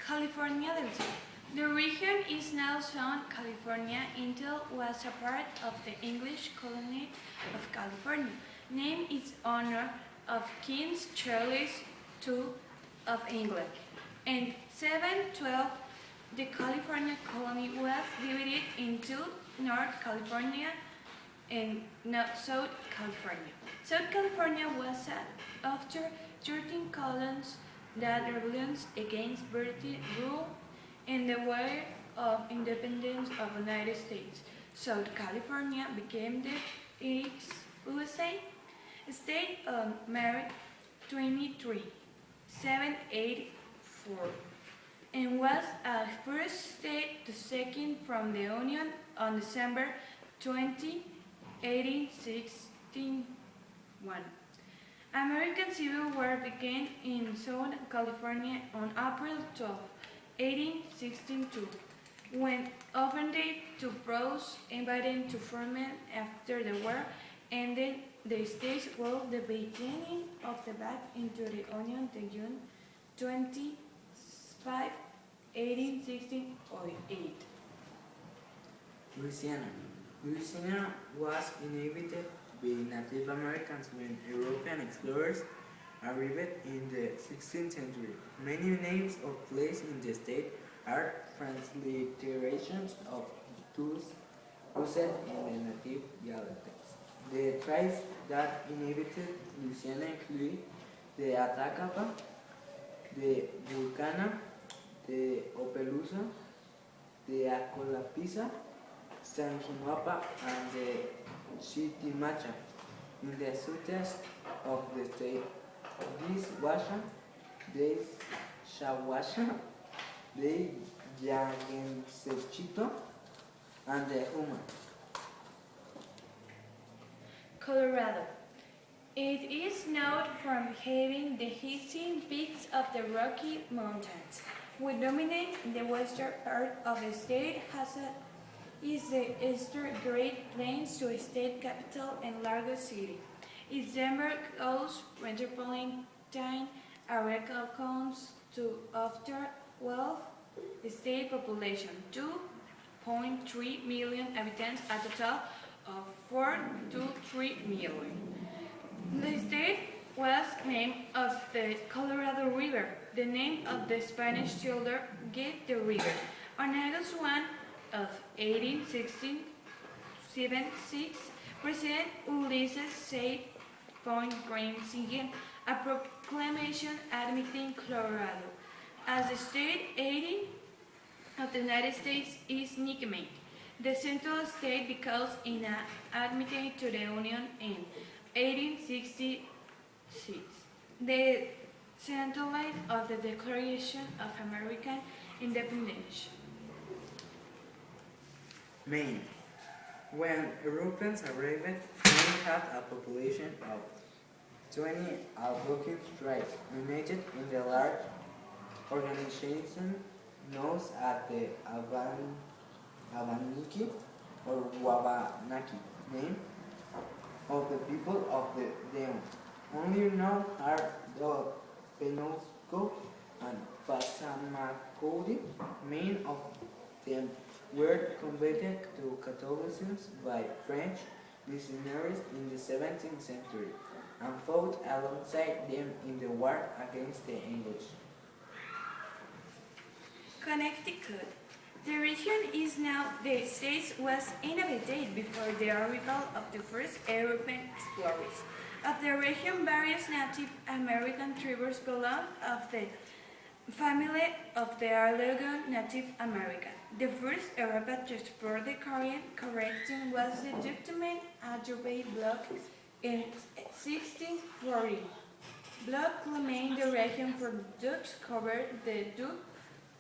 California del Sur. The region is now Southern California until was a part of the English colony of California, named in honor of King Charles II of England. In 712, the California colony was divided into North California and South California. South California was after 13 colonies that rebellions against British rule in the War of Independence of the United States. South California became the USA state on March 23, 784, and was a first state to second from the Union on December 20, 1861. American Civil War began in Southern California on April 12, 1862, when offended two Browns invaded to Furman after the war ended. The states were the beginning of the back into the Union on June 25, 1868. Louisiana. Louisiana was inhabited by Native Americans when European explorers arrived in the 16th century. Many names of places in the state are transliterations of those used in the native dialects. The tribes that inhabited Louisiana include the Atacama, the Vulcana, the Opelousas, the Acolapisa, San Jinuapa, and the Chitimacha. In the southeast of the state, this Washa, the Shawasha, the Yaguensechito, and the Huma. Colorado. It is known from having the highest peaks of the Rocky Mountains, which dominate the western part of the state. Is the eastern Great Plains to state capital and largest city. Its Denver coast metropolitan area accounts to after 12 state population, 2.3 million inhabitants, a total of 4 to 3 million. The state was named after the Colorado River. The name of the Spanish settler gave the river. On August 1 of 1876, President Ulysses S. Grant signed a proclamation admitting Colorado as the state 18 of the United States is nicknamed the Central State because it admitted to the Union in 1866. The centerline of the Declaration of American Independence. Maine. When Europeans arrived, Maine had a population of 20 Algonquin tribes united in the large organization known as the Abenaki or Wabanaki, name of the people of the Deon. Only known are the Penobscot and Passamaquoddy. Many of them were converted to Catholicism by French missionaries in the 17th century and fought alongside them in the war against the English. Connecticut. The region is now the state was inhabited before the arrival of the first European explorers. Of the region, various Native American tribes belong of the family of the Allegheny Native American. The first European to explore the Caribbean region was the Dutchman Adjuvay Block in 1640. Block claimed the region for Dutch covered the Dutch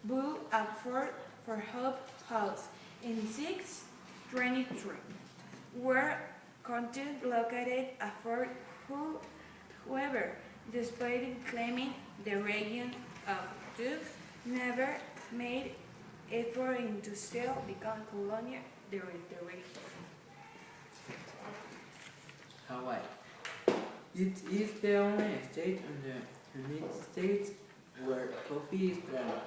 Bull at Fort for Hope House in 623, where content located a fort. However, despite claiming the region of Dutch, never made effort to still become colonial during the region. Hawaii. It is the only state in the United States where coffee is traded.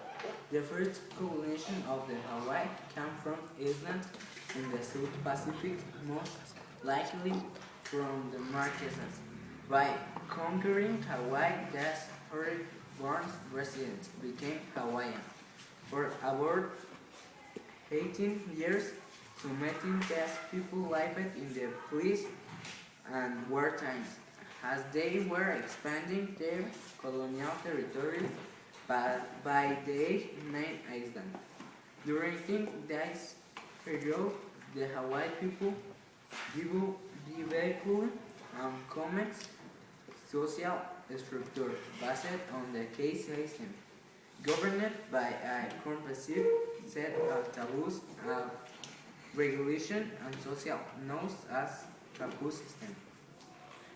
The first colonization of the Hawaii came from Island in the South Pacific, most likely from the Marquesas. By conquering Hawaii, the foreign-born residents became Hawaiian. For about 18 years, submitting these people lived in the peace and war times, as they were expanding their colonial territories by the main island. During this period, the Hawaii people developed and complex social structure based on the caste system, governed by a comprehensive set of taboos, of regulation, and social norms as taboo system.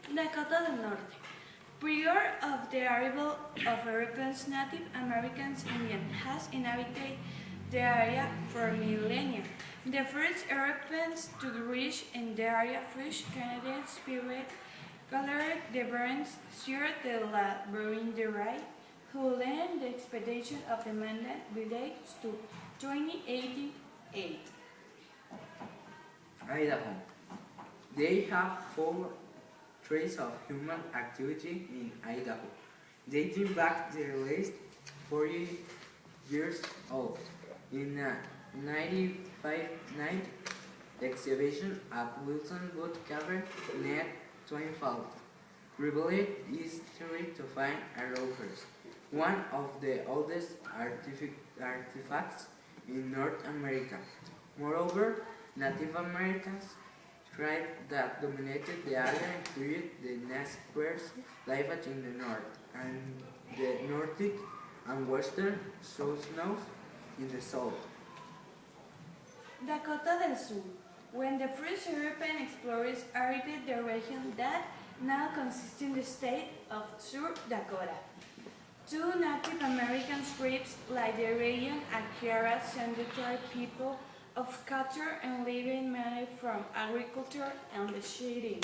Dakota del Norte. Prior of the arrival of Europeans, Native Americans Indian has inhabited the area for millennia. The first Europeans to reach in the area, French Canadian spirit, colored the Barons Sieur de la Vérendrye, who led the expedition of the mainland village to 2088. Idaho. They have found traces of human activity in Idaho, dating back to at least 40 years old. In a 1959 excavation at Wilson Wood Cavern near Twin Falls, revealed history to find arrowheads, one of the oldest artifacts in North America. Moreover, Native Americans tribes that dominated the area included the Nez lived in the north, and the Nordic and Western Snows in the south. Dakota del Sur. When the first European explorers arrived the region that now consists in the state of South Dakota, two Native American tribes like the region Akara sedentary people of culture and living mainly from agriculture and the cities,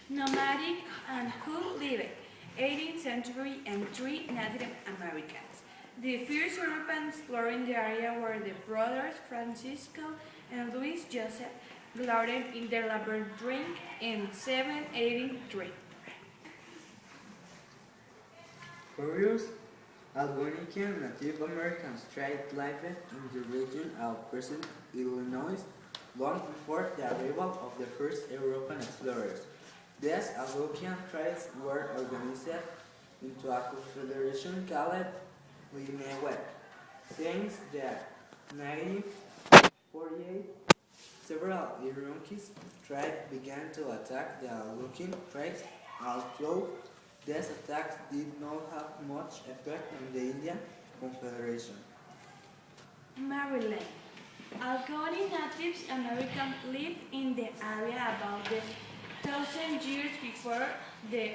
nomadic and who lived 18th century and three Native Americans. The first European exploring the area were the brothers Francisco and Louis Joseph Glauden in the Labrador in 783. Curious Algonquian Native Americans tribes lived in the region of present Illinois long before the arrival of the first European explorers. These Algonquian tribes were organized into a confederation called Linnewe. Since the 1948, several Iroquois tribes began to attack the Algonquian tribes, although these attacks did not have much effect on the Indian Confederation. Maryland. Algonquin Native Americans lived in the area about 1,000 years before the